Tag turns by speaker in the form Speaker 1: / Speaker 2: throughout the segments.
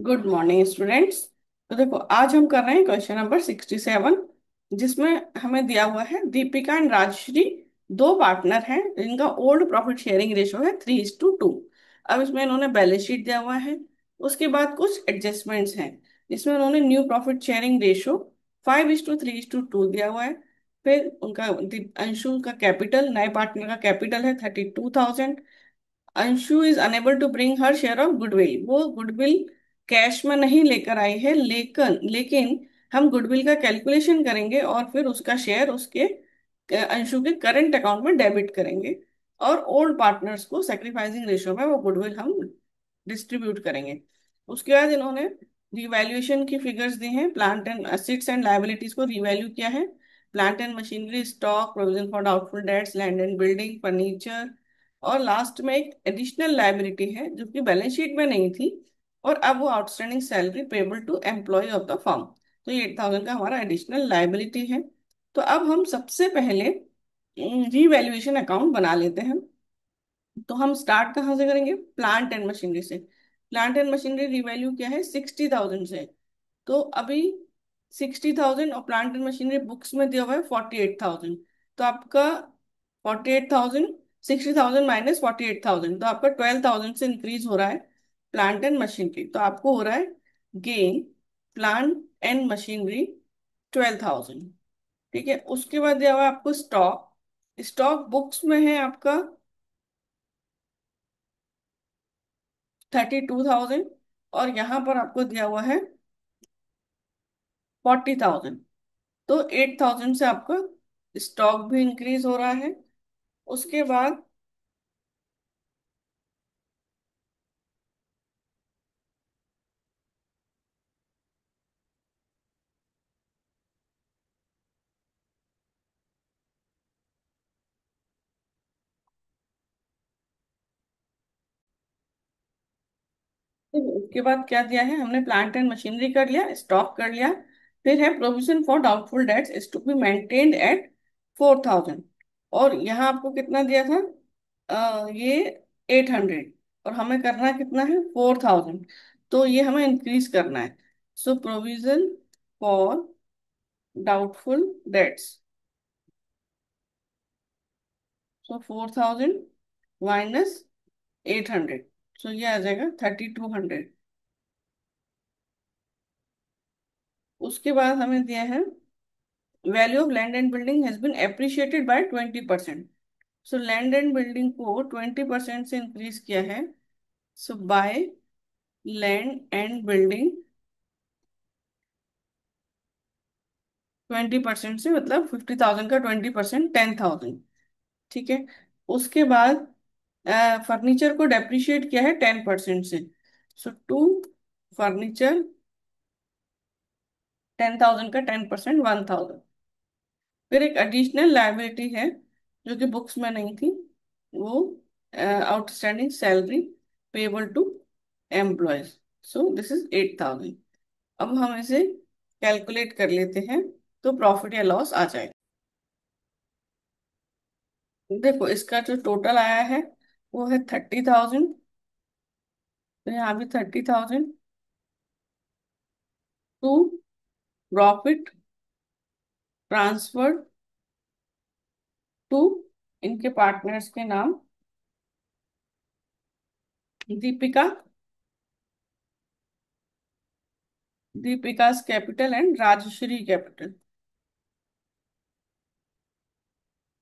Speaker 1: Good morning students. तो देखो, आज हम कर रहे हैं क्वेश्चन नंबर 67, जिसमें हमें दिया हुआ है दीपिका एंड राजश्री दो पार्टनर हैं जिनका ओल्ड प्रॉफिट शेयरिंग रेशो है 3:2। अब इसमें इन्होंने बैलेंस शीट दिया हुआ है। उसके बाद कुछ एडजस्टमेंट्स हैं जिसमें उन्होंने न्यू प्रॉफिट शेयरिंग रेशो 5:3:2 दिया हुआ है। फिर उनका अंशु का कैपिटल, नए पार्टनर का कैपिटल है 32,000। Anshu is unable to bring her share of goodwill, वो गुडविल कैश में नहीं लेकर आई है, लेकिन लेकिन हम गुडविल का कैलकुलेशन करेंगे और फिर उसका शेयर उसके अंशु के करंट अकाउंट में डेबिट करेंगे। और ओल्ड पार्टनर्स को सेक्रीफाइसिंग रेशियो में वो गुडविल हम डिस्ट्रीब्यूट करेंगे। उसके बाद इन्होंने रिवैल्यूएशन की फिगर्स दी हैं। Plant and assets and liabilities को रिवैल्यू किया है। Plant and machinery, stock, provision for doubtful dates, land and building, furniture, और लास्ट में एक एडिशनल लायबिलिटी है जो कि बैलेंस शीट में नहीं थी, और अब वो outstanding salary payable to employ of the firm. तो ये 8,000 का हमारा एडिशनल लायबिलिटी है। तो अब हम सबसे पहले रीवैल्यूएशन अकाउंट बना लेते हैं। तो हम स्टार्ट कहाँ से करेंगे? प्लांट एंड मशीनरी से। प्लांट एंड मशीनरी रिवैल्यू क्या है? 60,000 से। तो अभी 60,000 और प्लांट एंड मशीनरी बुक्स में दिया हुआ है 48,000। तो आपका 48,000, 60,000 माइनस 48,000, तो आपका 12,000 से इंक्रीज हो रहा है प्लांट एंड मशीनरी। तो आपको हो रहा है गेन प्लांट एंड मशीनरी 12,000। ठीक है। उसके बाद दिया हुआ है आपको स्टॉक। स्टॉक बुक्स में है आपका 32,000, और यहाँ पर आपको दिया हुआ है 40,000। तो 8,000 से आपका स्टॉक भी इंक्रीज हो रहा है। उसके बाद उसके बाद क्या दिया है हमने? प्लांट एंड मशीनरी कर लिया, स्टॉक कर लिया। फिर है provision for doubtful debts is to be maintained at 4,000। और यहाँ आपको कितना दिया था? ये 800, और हमें करना कितना है? 4,000। तो ये हमें इंक्रीज करना है। So provision for doubtful debts, so 4,000 minus 800, so ये आ जाएगा 3,200। उसके बाद हमें दिया है value of land and building has been appreciated by 20%। So land and building को 20% से इंक्रीज किया है। So by land and building 20% से, मतलब 50,000 का 20% 10,000। ठीक है। उसके बाद फर्नीचर को डेप्रिशिएट किया है 10% से। सो टू फर्नीचर 10,000 का 10% 1,000। फिर एक एडिशनल लायबिलिटी है जो कि बुक्स में नहीं थी, वो outstanding salary payable to employees. So this is 8,000। अब हम इसे कैलकुलेट कर लेते हैं, तो प्रॉफिट या लॉस आ जाएगा। देखो, इसका जो टोटल आया है वो है 30,000। तो यहाँ भी 30,000 टू प्रॉफिट ट्रांसफर टू इनके पार्टनर्स के नाम, Deepika, Deepika's capital and Rajshree capital.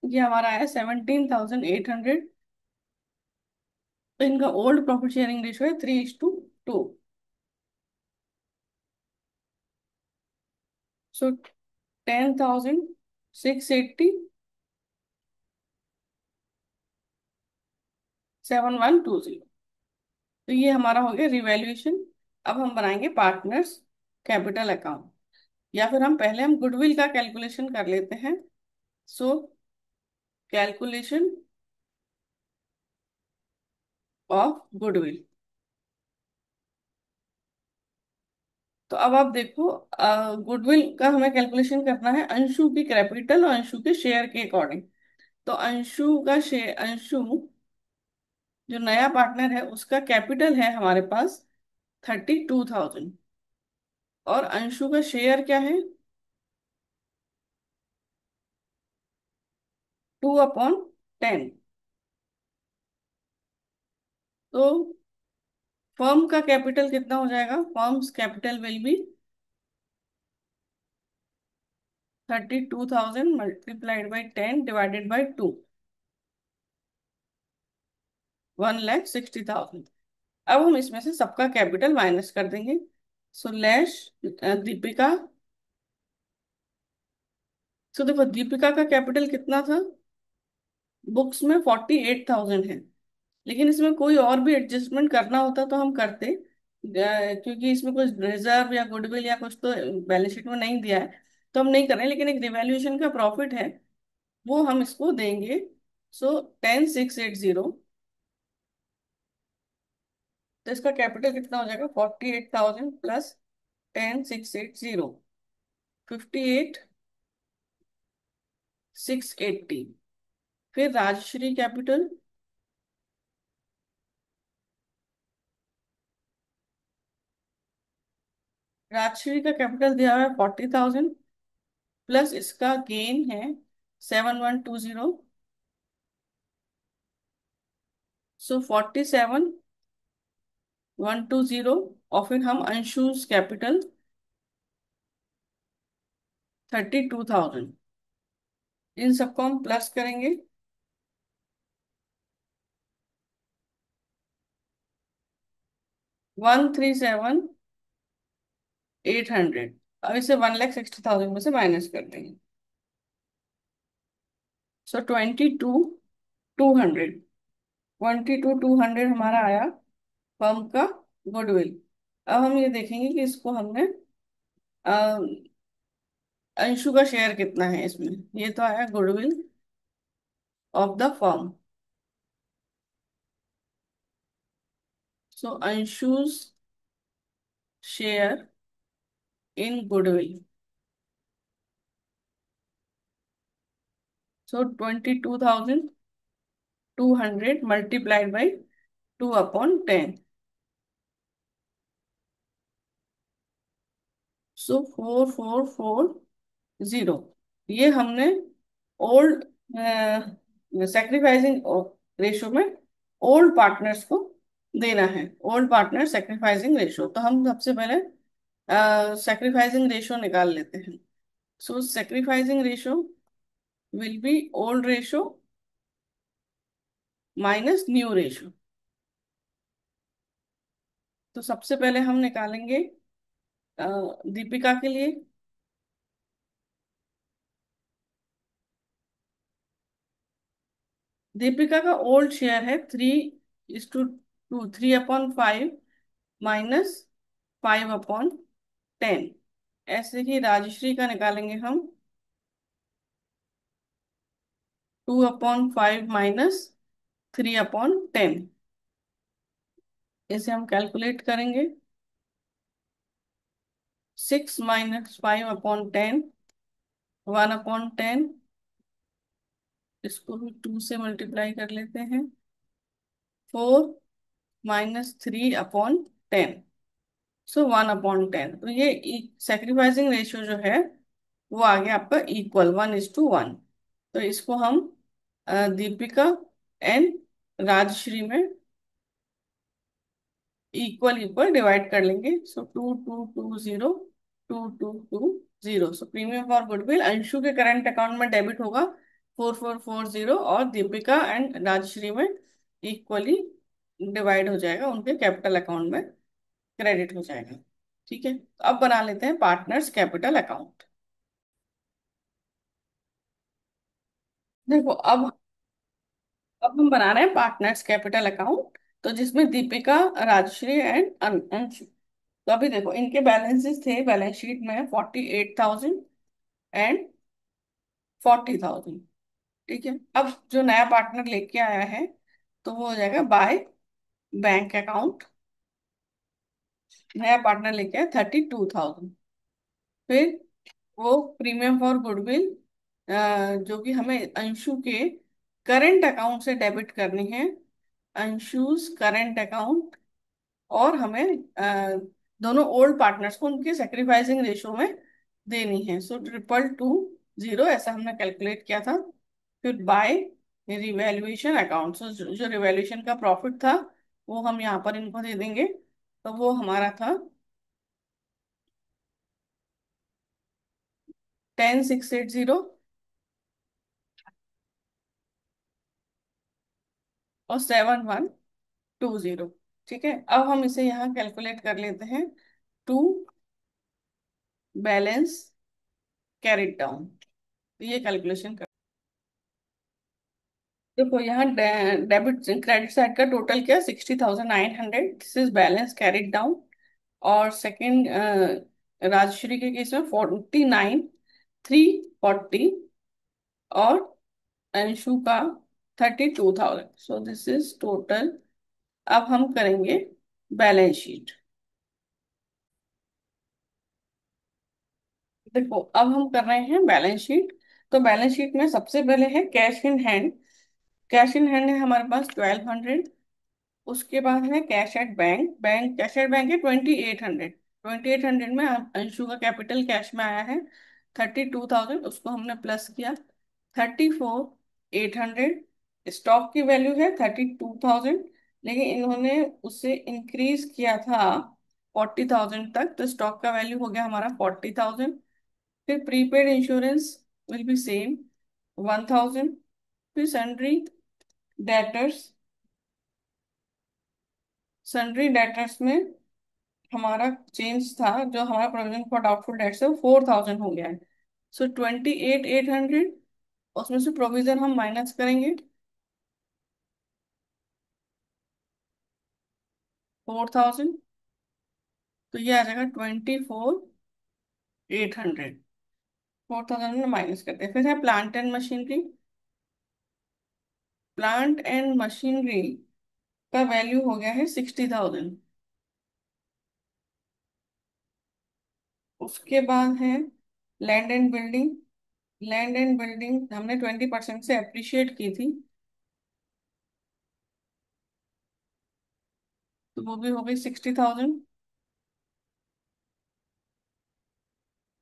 Speaker 1: ये हमारा है 17,800। तो इनका ओल्ड प्रॉफिट शेयरिंग रेशो है 3:2। सो 10,680, 7,120। तो ये हमारा हो गया रिवैल्यूएशन। अब हम बनाएंगे पार्टनर्स कैपिटल अकाउंट, या फिर हम गुडविल का कैलकुलेशन कर लेते हैं। So calculation of goodwill. तो अब आप देखो, गुडविल का हमें कैलकुलेशन करना है अंशु की कैपिटल और अंशु के शेयर के अकॉर्डिंग। तो अंशु का शेयर, अंशु जो नया पार्टनर है उसका कैपिटल है हमारे पास 32,000। और अंशु का शेयर क्या है? 2/10। तो फर्म का कैपिटल कितना हो जाएगा? Firms capital will be 32,000 multiplied by 10 divided by 2, 1,60,000। अब हम इसमें से सबका कैपिटल माइनस कर देंगे। सो लेश दीपिका। सो देखो, दीपिका का कैपिटल कितना था? बुक्स में 48,000 है। लेकिन इसमें कोई और भी एडजस्टमेंट करना होता तो हम करते, क्योंकि इसमें कुछ रिजर्व या गुडविल या कुछ तो बैलेंस शीट में नहीं दिया है, तो हम नहीं कर रहे हैं। लेकिन एक रिवैल्यूएशन का प्रॉफिट है, वो हम इसको देंगे। सो 10,680। तो इसका कैपिटल कितना हो जाएगा? 48,000 प्लस 10,680, 58,680। फिर राजश्री कैपिटल। राजश्री का कैपिटल दिया हुआ है 40,000, प्लस इसका गेन है 7,120। सो 47,120। और फिर हम अंशुज कैपिटल 32,000, इन सबको हम प्लस करेंगे। 137,800। अब इसे 1,60,000 में से माइनस कर देंगे। सो 22,200। 22,200 हमारा आया फर्म का गुडविल। अब हम ये देखेंगे कि इसको हमने अ, अंशु का शेयर कितना है इसमें। ये तो आया goodwill of the firm. So Anshu's share in goodwill. So 22,200 multiplied by 2/10। So 4,440। ये हमने ओल्ड सेक्रीफाइसिंग रेशो में ओल्ड पार्टनर्स को देना है। ओल्ड पार्टनर सेक्रीफाइसिंग रेशो, तो हम सबसे पहले सेक्रीफाइसिंग रेशो निकाल लेते हैं। So sacrificing ratio will be old ratio minus new ratio. तो सबसे पहले हम निकालेंगे अ, दीपिका के लिए। दीपिका का ओल्ड शेयर है 3:2, 3/5 माइनस 5/10। ऐसे ही राजश्री का निकालेंगे हम 2/5 माइनस 3/10। इसे हम कैलकुलेट करेंगे। 6 - 5/10, 1/10। इसको भी 2 से मल्टीप्लाई कर लेते हैं। 4 - 3/10। सो 1/10। तो ये सेक्रीफाइसिंग रेशियो जो है वो आ गया आपका इक्वल 1:1। तो इसको हम दीपिका एंड राजश्री में इक्वल इक्वल डिवाइड कर लेंगे। सो 2,220, 2,220। सो प्रीमियम फॉर गुडविल अंशु के करंट अकाउंट में डेबिट होगा 4,440, और दीपिका एंड राजश्री में इक्वली डिवाइड हो जाएगा, उनके कैपिटल अकाउंट में क्रेडिट हो जाएगा। ठीक है, तो अब बना लेते हैं पार्टनर्स कैपिटल अकाउंट। देखो, अब हम बना रहे हैं पार्टनर्स कैपिटल अकाउंट, तो जिसमें दीपिका, राजश्री एंड अंशु। तो अभी देखो, इनके बैलेंसेस थे बैलेंस शीट में 48,000 एंड 40,000। ठीक है, अब जो नया पार्टनर लेके आया है तो वो हो जाएगा बाय बैंक अकाउंट। नया पार्टनर लेके आया 32,000। फिर वो प्रीमियम फॉर गुडविल जो कि हमें अंशु के करंट अकाउंट से डेबिट करनी है। अंशुज करंट अकाउंट और हमें दोनों ओल्ड पार्टनर्स को उनके सेक्रीफाइसिंग रेशो में देनी है। सो 200 ऐसा हमने कैलकुलेट किया था। फिर बाय रिवैल्यूएशन अकाउंट, सो जो रिवैल्यूएशन का प्रॉफिट था वो हम यहाँ पर इनको दे देंगे। तो वो हमारा था 10680 और 7120। ठीक है, अब हम इसे यहाँ कैलकुलेट कर लेते हैं। टू बैलेंस कैरिड डाउन, ये कैलकुलेशन कर। देखो यहाँ डेबिट क्रेडिट साइड का टोटल क्या, 60,900, this is balance carried down. और सेकंड राजश्री के केस में 49,340, और अंशु का 32,000। सो दिस इज टोटल। अब हम करेंगे बैलेंस शीट। देखो अब हम कर रहे हैं बैलेंस शीट। तो बैलेंस शीट में सबसे पहले है cash in hand. Cash in hand है हमारे पास 1200। उसके बाद है cash at bank. Cash at bank है 2800। 2800 में अंशु का कैपिटल कैश में आया है 32,000, उसको हमने प्लस किया। 34,800। स्टॉक की वैल्यू है 32,000, लेकिन इन्होंने उससे इंक्रीज किया था 40,000 तक, तो स्टॉक का वैल्यू हो गया हमारा 40,000। फिर prepaid insurance will be same 1,000। फिर डेटर्स सन्ड्री डेटर्स में हमारा चेंज था, जो हमारा प्रोविजन फॉर डाउटफुल डेट्स है वो 4,000 हो गया है। सो 28,800, उसमें से प्रोविजन हम माइनस करेंगे 4,000, तो ये आ जाएगा 24,800। 4,000 में माइनस करते हैं। फिर है plant and machinery. Plant and machinery का वैल्यू हो गया है 60,000। उसके बाद है land and building. Land and building हमने 20% से अप्रिशिएट की थी, तो वो भी हो गई 60,000।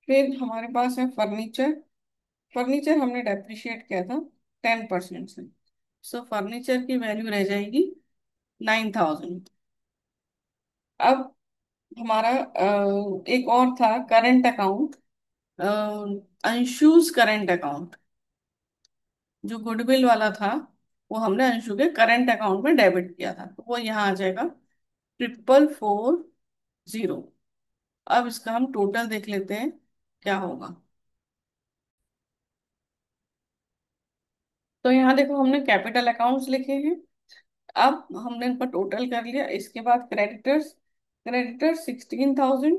Speaker 1: फिर हमारे पास है फर्नीचर। फर्नीचर हमने डेप्रिशिएट किया था 10% से। सो फर्नीचर की वैल्यू रह जाएगी 9,000। अब हमारा एक और था करंट अकाउंट, अंशुज करंट अकाउंट। जो गुडविल वाला था वो हमने अंशु के करंट अकाउंट में डेबिट किया था, तो वो यहाँ आ जाएगा 4,440। अब इसका हम टोटल देख लेते हैं क्या होगा। तो यहाँ देखो हमने कैपिटल अकाउंट्स लिखे हैं। अब हमने इनका टोटल कर लिया। इसके बाद क्रेडिटर्स। क्रेडिटर्स 16,000।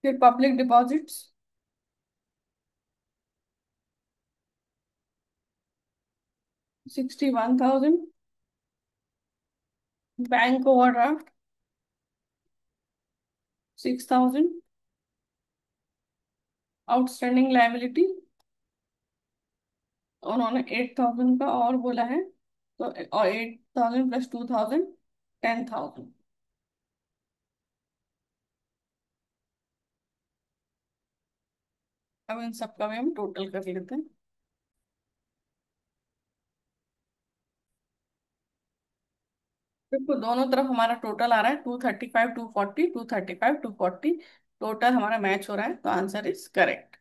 Speaker 1: फिर public deposits 61,000। Bank overdraft 6,000। Outstanding liability उन्होंने 8,000 का और बोला है, तो और 8,000 प्लस 2,000, 10,000। अब इन सब का भी हम टोटल कर लेते हैं। देखो दोनों तरफ हमारा टोटल आ रहा है 235, 240, 235, 240। टोटल हमारा मैच हो रहा है, तो आंसर इज करेक्ट।